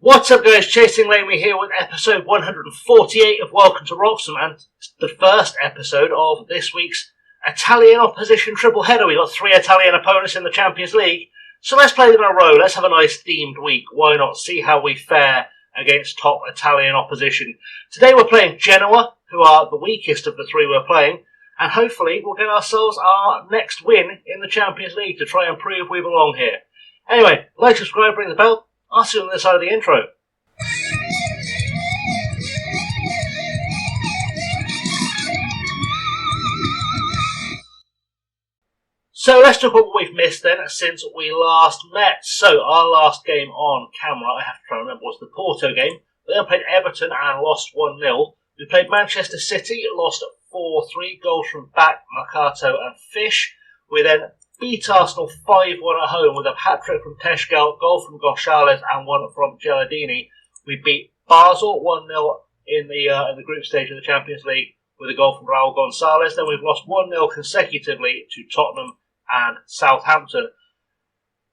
What's up guys, Chasing Laney here with episode 148 of Welcome to Wroxham and the first episode of this week's Italian opposition triple header. We've got 3 Italian opponents in the Champions League, so let's play them in a row. Let's have a nice themed week. Why not? See how we fare against top Italian opposition. Today we're playing Genoa, who are the weakest of the 3 we're playing, and hopefully we'll get ourselves our next win in the Champions League to try and prove we belong here. Anyway, like, subscribe, ring the bell. I'll see you on the other side of the intro. So let's talk about what we've missed then since we last met. So our last game on camera, I have to try and remember, was the Porto game. We then played Everton and lost 1-0. We played Manchester City, lost 4-3, goals from Back, Mercato and Fish. We then beat Arsenal 5-1 at home with a hat-trick from Teshgal, goal from Gonçalves and one from Gilardini. We beat Basel 1-0 in the group stage of the Champions League with a goal from Raul Gonçalves. Then we've lost 1-0 consecutively to Tottenham and Southampton.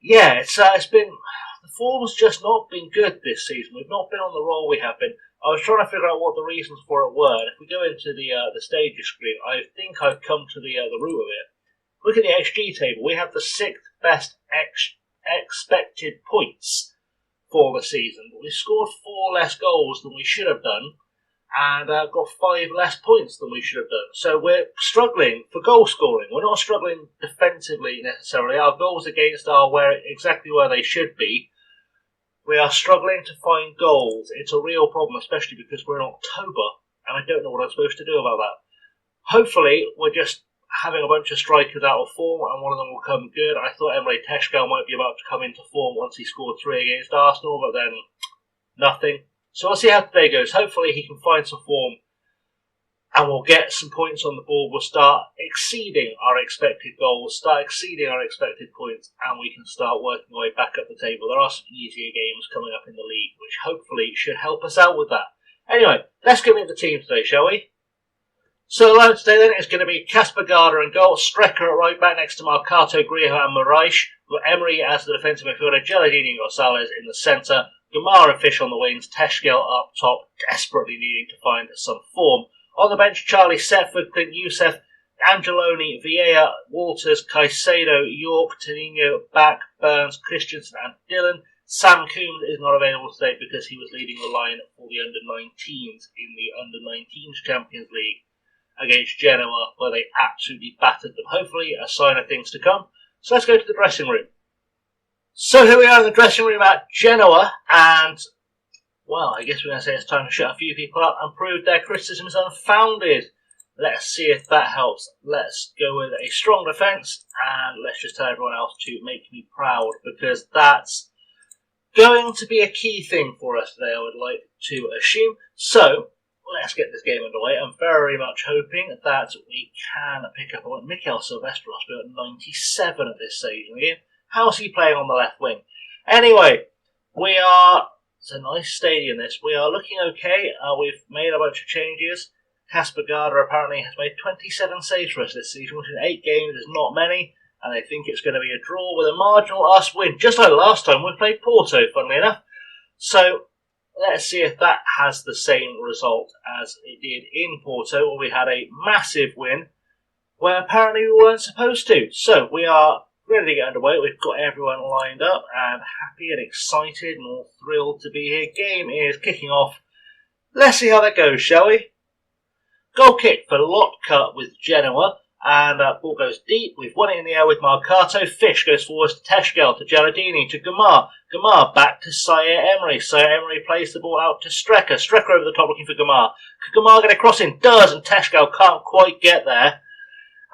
Yeah, it's been, the form's just not been good this season. We've not been on the roll we have been. I was trying to figure out what the reasons for it were. And if we go into the stages screen, I think I've come to the root of it. Look at the XG table. We have the 6th best expected points for the season. We scored 4 less goals than we should have done, and got 5 less points than we should have done. So we're struggling for goal scoring. We're not struggling defensively necessarily. Our goals against are exactly where they should be. We are struggling to find goals. It's a real problem, especially because we're in October, and I don't know what I'm supposed to do about that. Hopefully, we're just having a bunch of strikers out of form, and one of them will come good. I thought Emre Teshgal might be about to come into form once he scored 3 against Arsenal, but then nothing. So we'll see how today goes. Hopefully he can find some form and we'll get some points on the board. We'll start exceeding our expected goals, start exceeding our expected points, and we can start working our way back up the table. There are some easier games coming up in the league, which hopefully should help us out with that. Anyway, let's get into the team today, shall we? So the lineup today then is going to be Casper Garda in goal, Strecker at right back next to Mercato, Griho and Moraes. We've got Emery as the defensive midfielder, Gilardini and Gonçalves in the centre, Gamar and Fish on the wings, Teshgal up top, desperately needing to find some form. On the bench, Charlie Setford, Clint Youssef, Angeloni, Vieira, Walters, Caicedo, York, Tenino, Back, Burns, Christensen and Dillon. Sam Coombs is not available today because he was leading the line for the under-19s in the under-19s Champions League against Genoa, where they absolutely battered them. Hopefully a sign of things to come. So let's go to the dressing room. So here we are in the dressing room at Genoa, and, well, I guess we're going to say it's time to shut a few people up and prove their criticism is unfounded. Let's see if that helps. Let's go with a strong defence, and let's just tell everyone else to make me proud, because that's going to be a key thing for us today, I would like to assume. So let's get this game underway. I'm very much hoping that we can pick up on Mikel Silvestros, but at 97 at this stage in the game. How's he playing on the left wing? Anyway, it's a nice stadium this. We are looking okay. We've made a bunch of changes. Casper Garda apparently has made 27 saves for us this season, which in 8 games is not many, and I think it's going to be a draw with a marginal us win, just like last time we played Porto, funnily enough. So let's see if that has the same result as it did in Porto, where we had a massive win, where apparently we weren't supposed to. So we are ready to get underway. We've got everyone lined up and happy and excited and all thrilled to be here. Game is kicking off. Let's see how that goes, shall we? Goal kick for Lotka with Genoa, and ball goes deep. We've won it in the air with Mercato. Fish goes forwards to Teshgal, to Gilardini, to Gamar. Gamar back to Sayer Emery. Sayer Emery plays the ball out to Strecker. Strecker over the top looking for Gamar. Could Gamar get a cross in? Does, and Teshgal can't quite get there.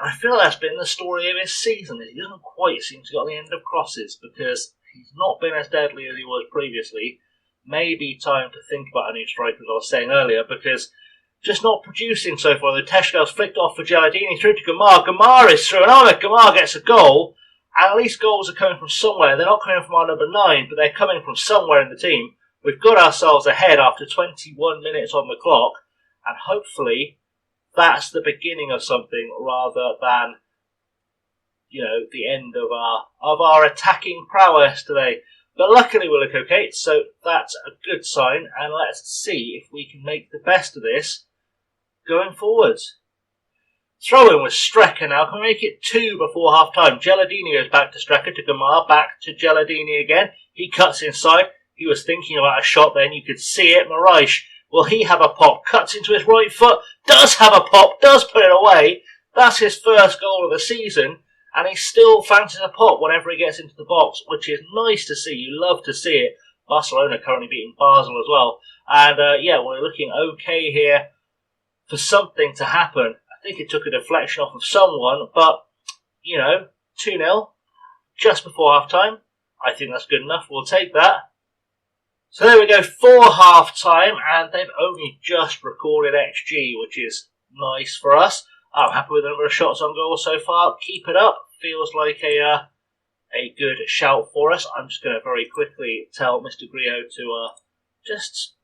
I feel that's been the story of his season. He doesn't quite seem to get on the end of crosses because he's not been as deadly as he was previously. Maybe time to think about a new striker, as I was saying earlier, because just not producing so far. The Teshgal's flicked off for Gilardini through to Gamar. Gamar is through, and Gamar gets a goal. And at least goals are coming from somewhere. They're not coming from our number 9, but they're coming from somewhere in the team. We've got ourselves ahead after 21 minutes on the clock, and hopefully that's the beginning of something rather than, the end of our attacking prowess today. But luckily we look okay, so that's a good sign, and let's see if we can make the best of this going forwards. Throw in with Strecker now. Can we make it 2 before half time? Geladini goes back to Strecker, to Gamar, back to Geladini again. He cuts inside. He was thinking about a shot then. You could see it. Maraish, will he have a pop? Cuts into his right foot. Does have a pop. Does put it away. That's his first goal of the season. And he still fancies a pop whenever he gets into the box, which is nice to see. You love to see it. Barcelona currently beating Basel as well. And yeah, we're looking okay here for something to happen. I think it took a deflection off of someone, but, you know, 2-0 just before half-time. I think that's good enough. We'll take that. So there we go, for half-time, and they've only just recorded XG, which is nice for us. I'm happy with the number of shots on goal so far. Keep it up. Feels like a good shout for us. I'm just going to very quickly tell Mr. Griot to just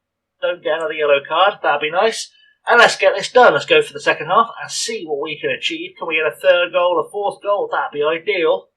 don't get another yellow card. That'd be nice. And let's get this done. Let's go for the second half and see what we can achieve. Can we get a third goal, a fourth goal? That'd be ideal.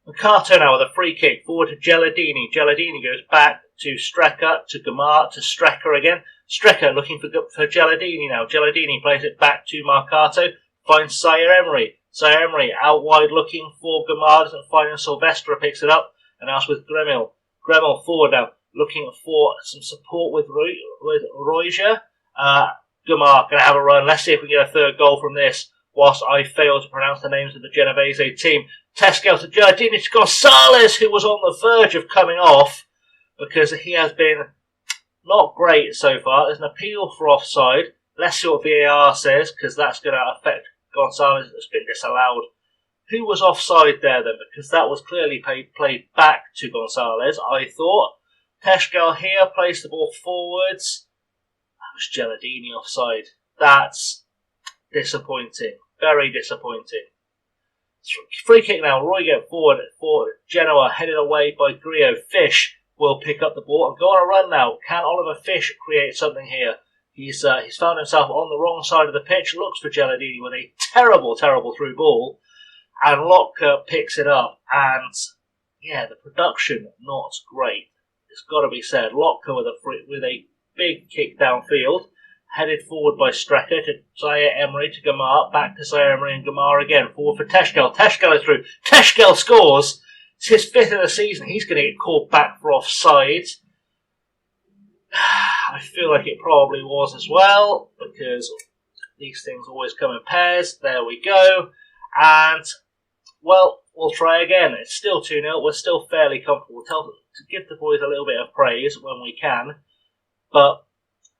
Mercato now with a free kick forward to Geladini. Geladini goes back to Strecker, to Gamar, to Strecker again. Strecker looking for Geladini now. Geladini plays it back to Mercato. Finds Zaire Emery. Zaire Emery out wide looking for Gamar. Doesn't find him. Silvestre picks it up. And now it's with Gremil. Gremil forward now. Looking for some support with Roiger. Gamar going to have a run. Let's see if we get a third goal from this. Whilst I fail to pronounce the names of the Genovese team. Tesco to Giardini to Gonzalez, who was on the verge of coming off because he has been not great so far. There's an appeal for offside. Let's see what VAR says, because that's going to affect Gonzalez. That's been disallowed. Who was offside there then? Because that was clearly played back to Gonzalez, I thought. Teschkel here plays the ball forwards. That was Geladini offside. That's disappointing. Very disappointing. Free kick now. Roy get forward for Genoa, headed away by Griot. Fish will pick up the ball and go on a run now. Can Oliver Fish create something here? He's found himself on the wrong side of the pitch. Looks for Geladini with a terrible through ball, and Lotka picks it up. And yeah, the production not great. It's got to be said. Lotka with a big kick downfield. Headed forward by Strecker to Zaire Emery to Gamar, back to Zaire Emery and Gamar again. Forward for Teschkel. Teschkel is through. Teschkel scores. It's his 5th of the season. He's going to get called back for offside. I feel like it probably was as well, because these things always come in pairs. There we go. And, well, we'll try again. It's still 2-0. We're still fairly comfortable. To give the boys a little bit of praise when we can. But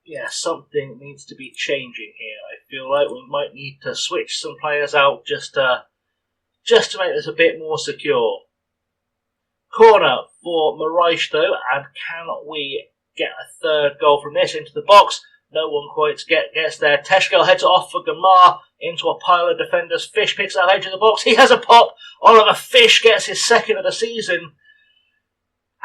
yeah, something needs to be changing here. I feel like we might need to switch some players out just to make this a bit more secure. Corner for Maraish though, and can we get a third goal from this into the box? No one quite gets there. Teschkel heads off for Gamar into a pile of defenders. Fish picks up edge of the box. He has a pop. Oliver Fish gets his 2nd of the season.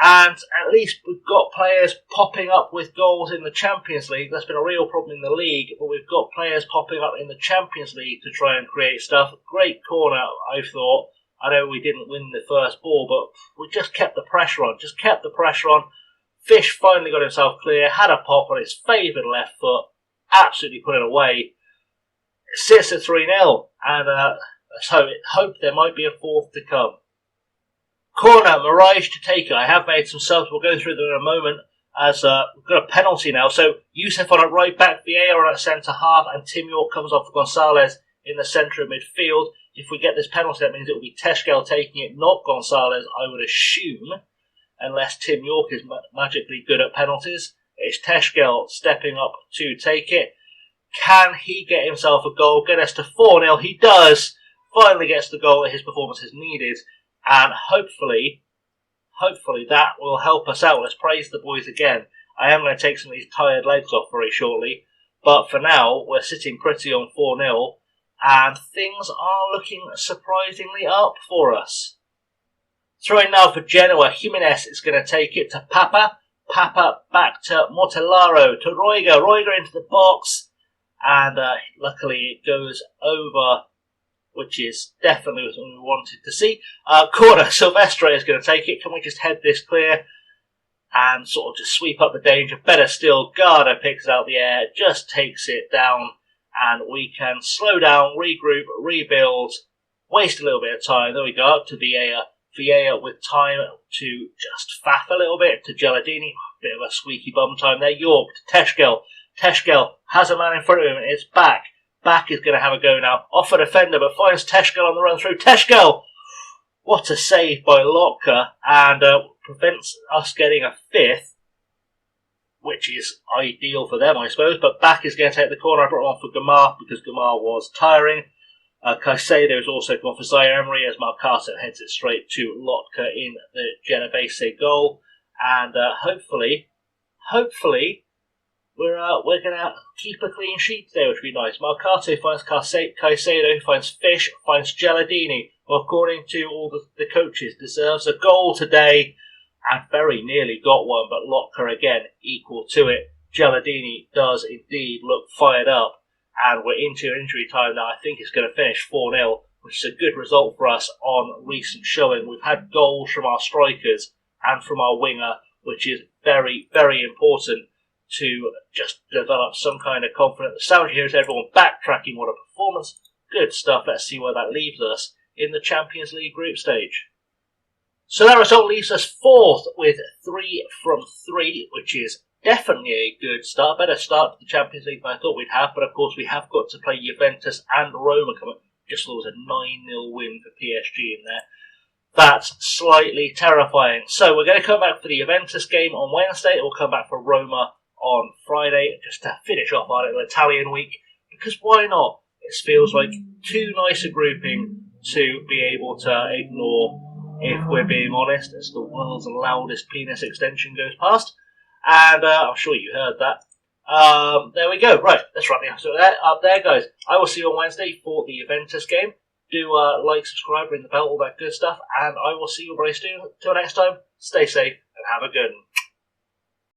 And at least we've got players popping up with goals in the Champions League. That's been a real problem in the league, but we've got players popping up in the Champions League to try and create stuff. Great corner, I thought. I know we didn't win the first ball, but we just kept the pressure on. Fish finally got himself clear, had a pop on his favoured left foot, absolutely put it away. It sits at 3-0, and let's hope there might be a fourth to come. Corner, Maraish to take it. I have made some subs. We'll go through them in a moment as we've got a penalty now. So Youssef on a right back, Vieira on a centre half, and Tim York comes off for Gonzalez in the centre of midfield. If we get this penalty, that means it will be Teschkel taking it, not Gonzalez, I would assume, unless Tim York is magically good at penalties. It's Teschkel stepping up to take it. Can he get himself a goal, get us to 4-0? He does. Finally gets the goal that his performance is needed. And hopefully that will help us out. Let's praise the boys again. I am going to take some of these tired legs off very shortly. But for now, we're sitting pretty on 4-0. And things are looking surprisingly up for us. Throwing now for Genoa. Jimenez is going to take it to Papa. Papa back to Mortellaro. To Roiger. Roiger into the box. And luckily it goes over which is definitely what we wanted to see. Corner, Silvestre is going to take it. Can we just head this clear and sort of just sweep up the danger? Better still, Garda picks out the air, just takes it down, and we can slow down, regroup, rebuild, waste a little bit of time. Then we go up to Vieira. Vieira with time to just faff a little bit to Geladini. Bit of a squeaky bum time there. York to Teschgel. Teschgel has a man in front of him, and it's Back. Back is going to have a go now. Off a defender, but finds Teschgel on the run through. Teschgel! What a save by Lotka, and prevents us getting a fifth, which is ideal for them, I suppose. But Back is going to take the corner. I brought on for Gamar because Gamar was tiring. Caicedo is also gone for Zaire Emery as Marcato heads it straight to Lotka in the Genovese goal. And hopefully, we're going to keep a clean sheet today, which would be nice. Marcato finds Caicedo, finds Fish, finds Geladini, who, according to all the coaches, deserves a goal today, and very nearly got one, but Lotka again equal to it. Geladini does indeed look fired up, and we're into injury time now. I think it's going to finish 4-0, which is a good result for us on recent showing. We've had goals from our strikers and from our winger, which is very, very important to just develop some kind of confidence. The sound here is everyone backtracking. What a performance. Good stuff. Let's see where that leaves us in the Champions League group stage. So that result leaves us fourth with 3 from 3, which is definitely a good start. Better start to the Champions League than I thought we'd have, but of course we have got to play Juventus and Roma coming. Just thought it was a 9-0 win for PSG in there. That's slightly terrifying. So we're going to come back for the Juventus game on Wednesday. We'll come back for Roma on Friday, just to finish off our little Italian week, because why not? It feels like too nice a grouping to be able to ignore, if we're being honest, as the world's loudest penis extension goes past. And I'm sure you heard that. There we go. Right, let's wrap the episode up there, guys. I will see you on Wednesday for the Juventus game. Do like, subscribe, ring the bell, all that good stuff, and I will see you very soon. Till next time, stay safe and have a good one.